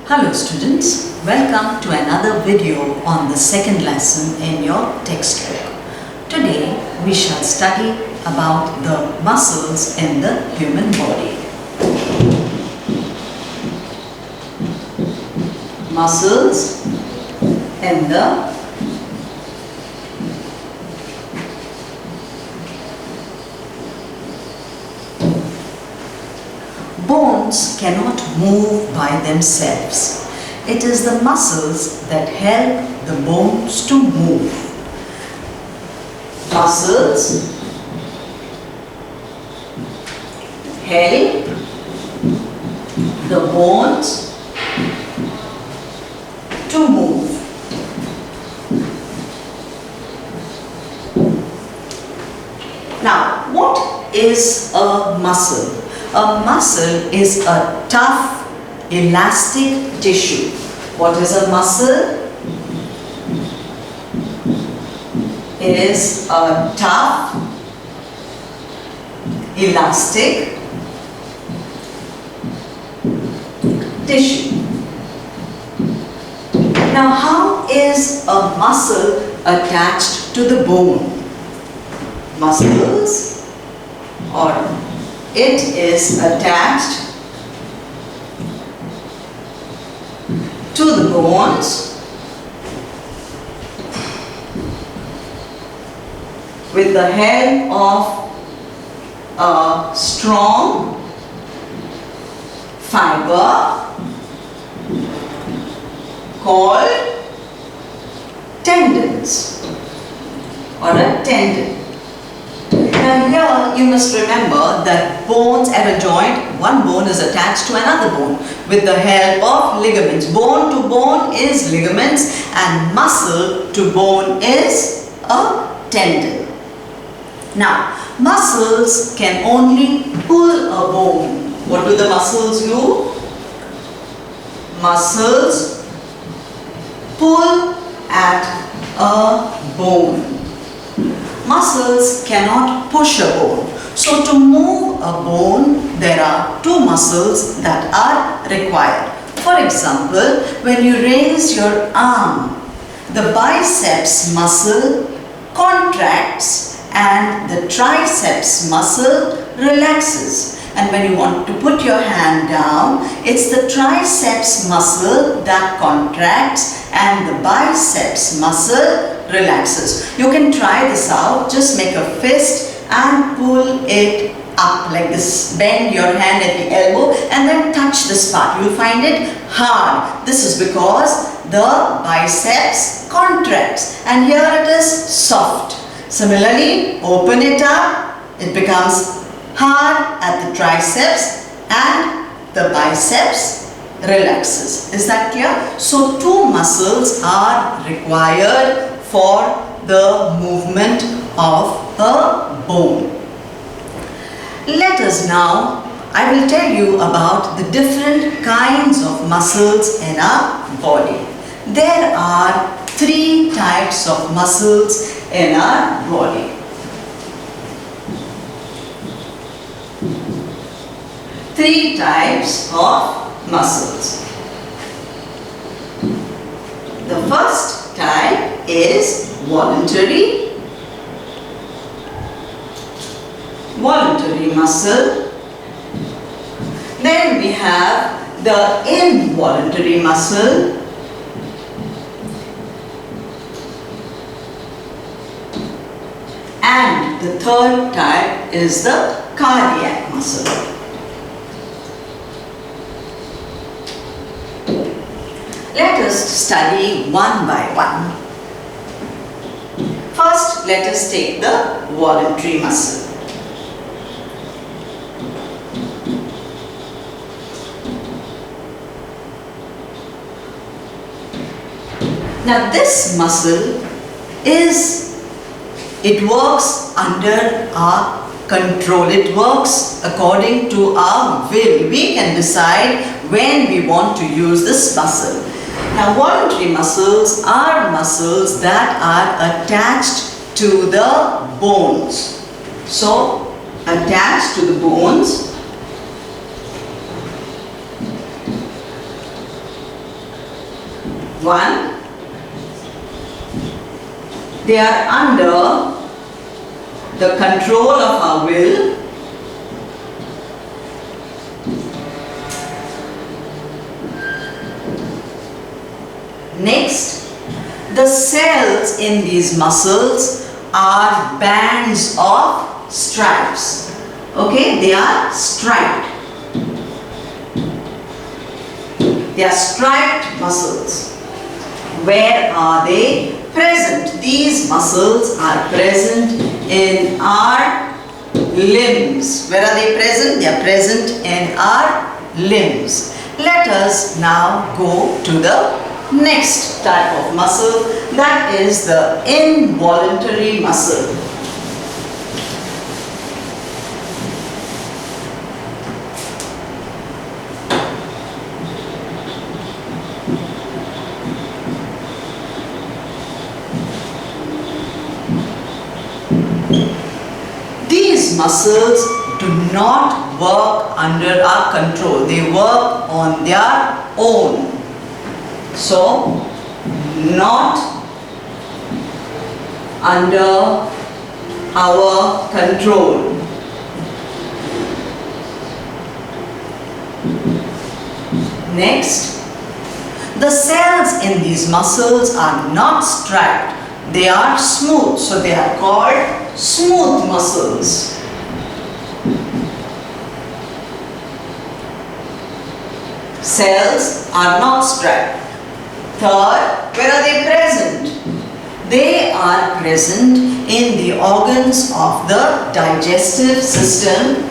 Hello students, welcome to another video on the second lesson in your textbook. Today we shall study about the muscles in the human body. Muscles in the bones cannot move by themselves. It is the muscles that help the bones to move. Muscles help the bones to move. Now, what is a muscle? A muscle is a tough, elastic tissue. What is a muscle? It is a tough, elastic tissue. Now, how is a muscle attached to the bone? Muscles, or it is attached to the bones with the help of a strong fiber called tendons or a tendon. Now here you must remember that bones at a joint, one bone is attached to another bone with the help of ligaments. Bone to bone is ligaments and muscle to bone is a tendon. Now, muscles can only pull a bone. What do the muscles do? Muscles pull at a bone. Muscles cannot push a bone. So to move a bone, there are two muscles that are required. For example, when you raise your arm, the biceps muscle contracts and the triceps muscle relaxes. And when you want to put your hand down, it's the triceps muscle that contracts and the biceps muscle relaxes. You can try this out. Just make a fist and pull it up like this. Bend your hand at the elbow and then touch this part. You'll find it hard. This is because the biceps contracts and here it is soft. Similarly, open it up. It becomes hard at the triceps and the biceps relaxes. Is that clear? So two muscles are required for the movement of a bone. Let us now, I will tell you about the different kinds of muscles in our body. There are three types of muscles in our body. Three types of muscles. The first type is voluntary muscle. Then we have the involuntary muscle. And the third type is the cardiac muscle. Let us study one by one. First, let us take the voluntary muscle. Now this muscle it works under our control. It works according to our will. We can decide when we want to use this muscle. Now, voluntary muscles are muscles that are attached to the bones. So, attached to the bones One, they are under the control of our will. Next, the cells in these muscles are bands of stripes. Okay, they are striped. They are striped muscles. Where are they present? These muscles are present in our limbs. Where are they present? They are present in our limbs. Let us now go to the next type of muscle, that is the involuntary muscle. These muscles do not work under our control. They work on their own. So, not under our control. Next, the cells in these muscles are not striped. They are smooth. So, they are called smooth muscles. Cells are not striped. Third, where are they present? They are present in the organs of the digestive system,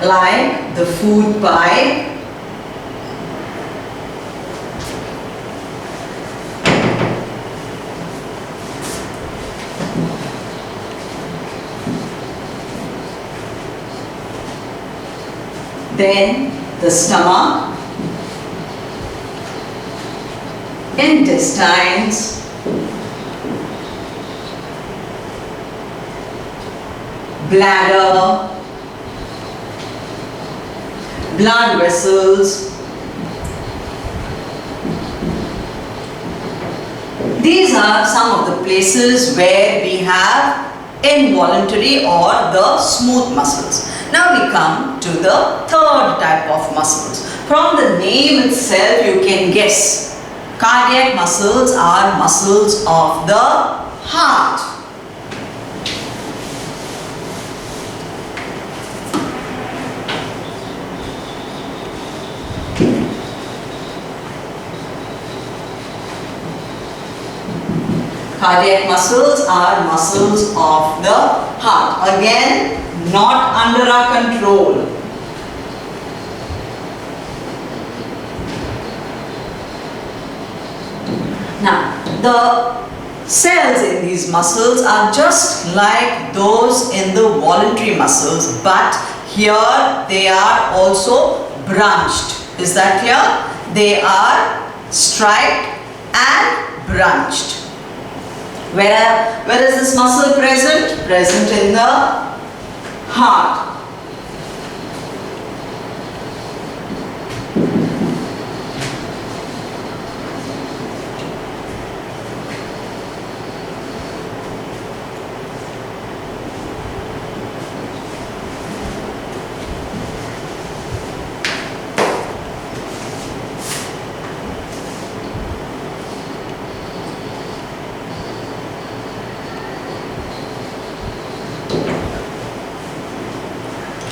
like the food pipe, then the stomach, intestines, bladder, blood vessels. These are some of the places where we have involuntary or the smooth muscles. Now we come to the third type of muscles. From the name itself you can guess. Cardiac muscles are muscles of the heart. Cardiac muscles are muscles of the heart. Again, not under our control. Now, the cells in these muscles are just like those in the voluntary muscles, but here they are also branched. Is that clear? They are striped and branched. Where is this muscle present? Present in the heart.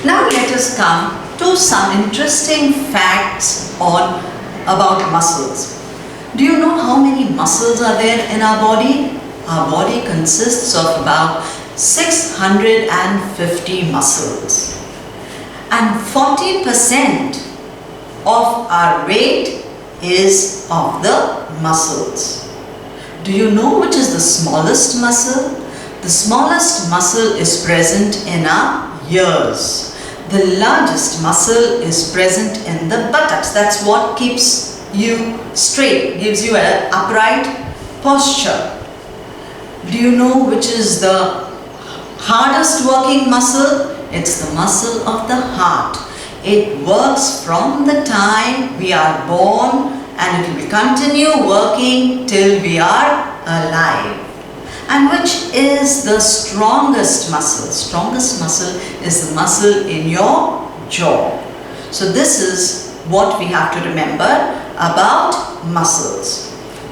Now let us come to some interesting facts about muscles. Do you know how many muscles are there in our body? Our body consists of about 650 muscles. And 40% of our weight is of the muscles. Do you know which is the smallest muscle? The smallest muscle is present in our ears. The largest muscle is present in the buttocks. That's what keeps you straight, gives you an upright posture. Do you know which is the hardest working muscle? It's the muscle of the heart. It works from the time we are born and it will continue working till we are alive. And which is the strongest muscle? Strongest muscle is the muscle in your jaw. So this is what we have to remember about muscles.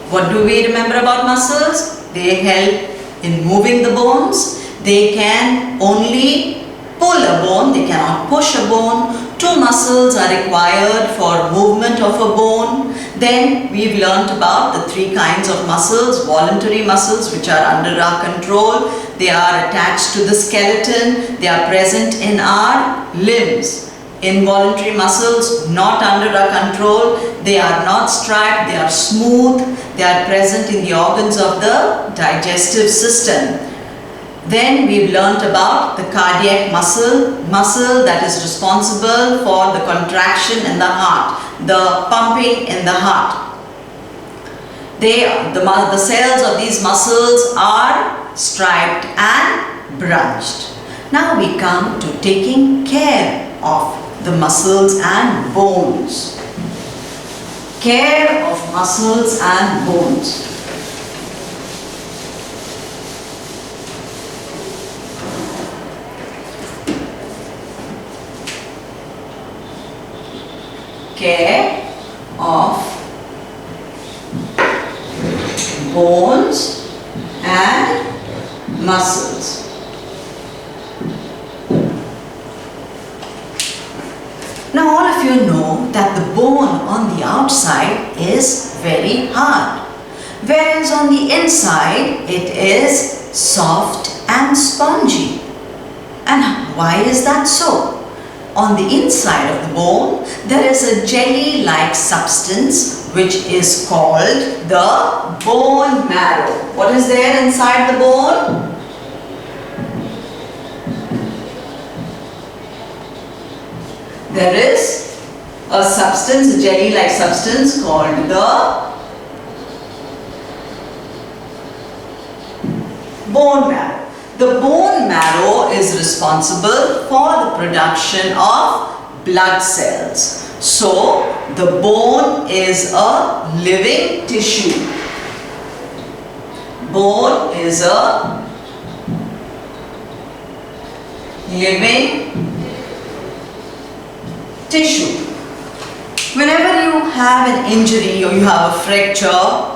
What do we remember about muscles? They help in moving the bones. They can only pull a bone, they cannot push a bone. Two muscles are required for movement of a bone. Then we've learnt about the three kinds of muscles. Voluntary muscles, which are under our control. They are attached to the skeleton. They are present in our limbs. Involuntary muscles, not under our control. They are not striped, they are smooth. They are present in the organs of the digestive system. Then we've learnt about the cardiac muscle that is responsible for the contraction in the heart, the pumping in the heart. The cells of these muscles are striped and branched. Now we come to taking care of the muscles and bones. Care of muscles and bones. Care of bones and muscles. Now all of you know that the bone on the outside is very hard, whereas on the inside it is soft and spongy. And why is that so? On the inside of the bone, there is a jelly-like substance which is called the bone marrow. What is there inside the bone? There is a substance, a jelly-like substance called the bone marrow. The bone marrow is responsible for the production of blood cells. So, the bone is a living tissue. Bone is a living tissue. Whenever you have an injury or you have a fracture,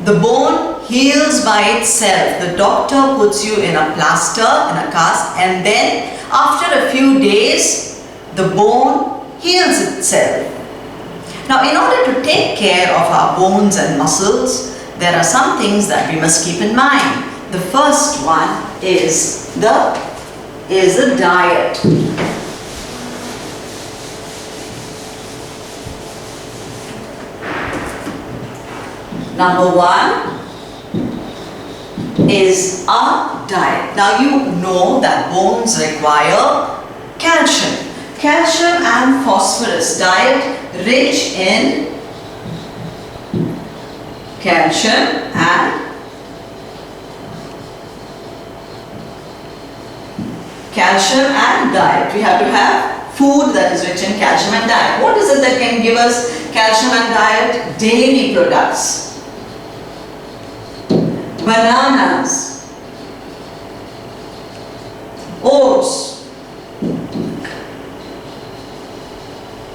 the bone heals by itself. The doctor puts you in a plaster, in a cast, and then after a few days, the bone heals itself. Now, in order to take care of our bones and muscles, there are some things that we must keep in mind. The first one is a diet. Number one is our diet. Now you know that bones require calcium. Calcium and phosphorus. Diet rich in calcium and diet. We have to have food that is rich in calcium and diet. What is it that can give us calcium and diet? Dairy products. Bananas, oats,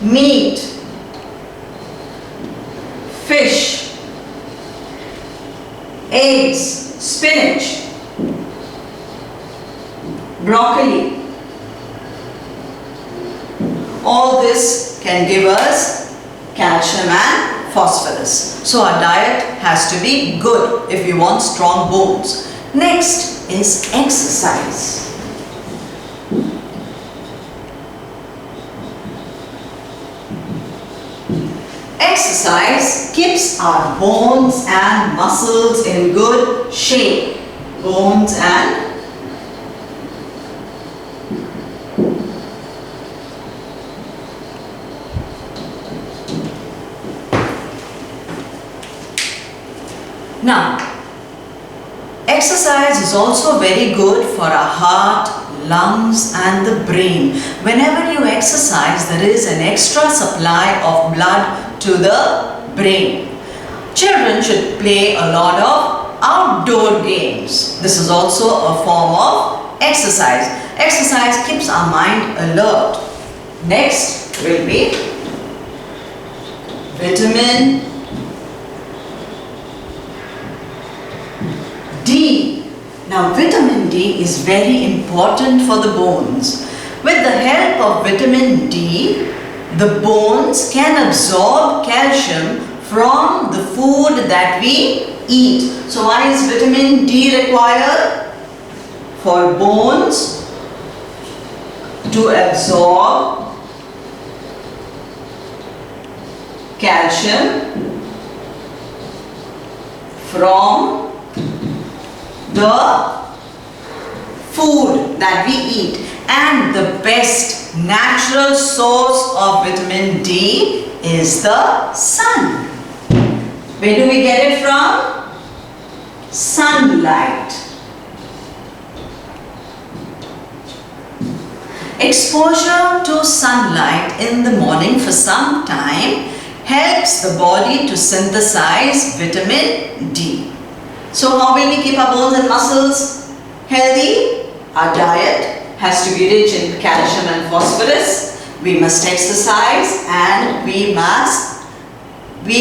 meat, fish, eggs, spinach, broccoli. All this can give us calcium and phosphorus. So our diet has to be good if we want strong bones. Next is exercise. Exercise keeps our bones and muscles in good shape. Bones and Now, exercise is also very good for our heart, lungs and the brain. Whenever you exercise, there is an extra supply of blood to the brain. Children should play a lot of outdoor games. This is also a form of exercise. Exercise keeps our mind alert. Next will be vitamin D. Now vitamin D is very important for the bones. With the help of vitamin D, the bones can absorb calcium from the food that we eat. So why is vitamin D required? For bones to absorb calcium from the food that we eat. And the best natural source of vitamin D is the sun. Where do we get it from? Sunlight. Exposure to sunlight in the morning for some time helps the body to synthesize vitamin D. So how will we keep our bones and muscles healthy? Our diet has to be rich in calcium and phosphorus. We must exercise and we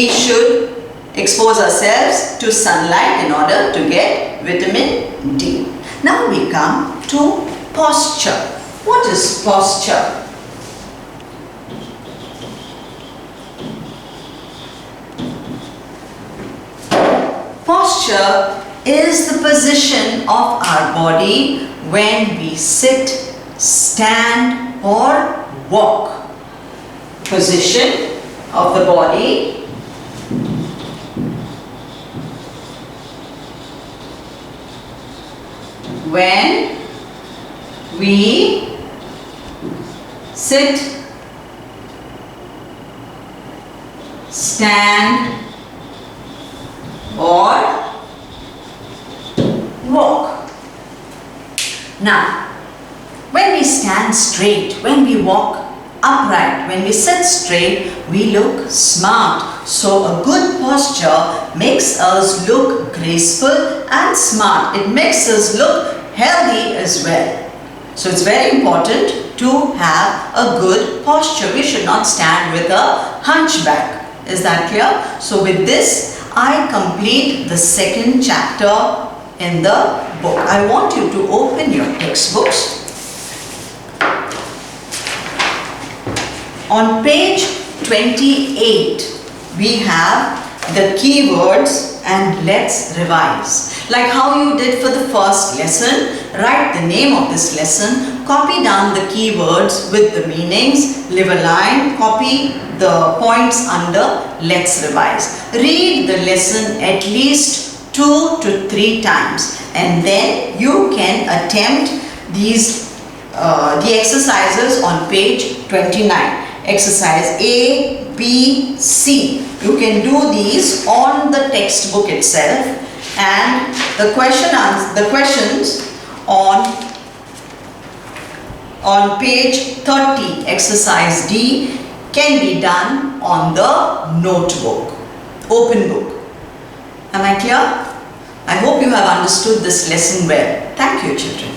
should expose ourselves to sunlight in order to get vitamin D. Now we come to posture. What is posture? Posture is the position of our body when we sit, stand or walk. Position of the body when we sit, stand or walk. Now, when we stand straight, when we walk upright, when we sit straight, we look smart. So a good posture makes us look graceful and smart. It makes us look healthy as well. So it's very important to have a good posture. We should not stand with a hunchback. Is that clear? So with this, I complete the second chapter in the book. I want you to open your textbooks. On page 28, we have the keywords and let's revise. Like how you did for the first lesson, write the name of this lesson, copy down the keywords with the meanings, leave a line, copy the points under let's revise. Read the lesson at least 2 to 3 times and then you can attempt the exercises on page 29. Exercise A, B, C. You can do these on the textbook itself and the questions on page 30, exercise D, can be done on the notebook, open book. Am I clear? I hope you have understood this lesson well. Thank you, children.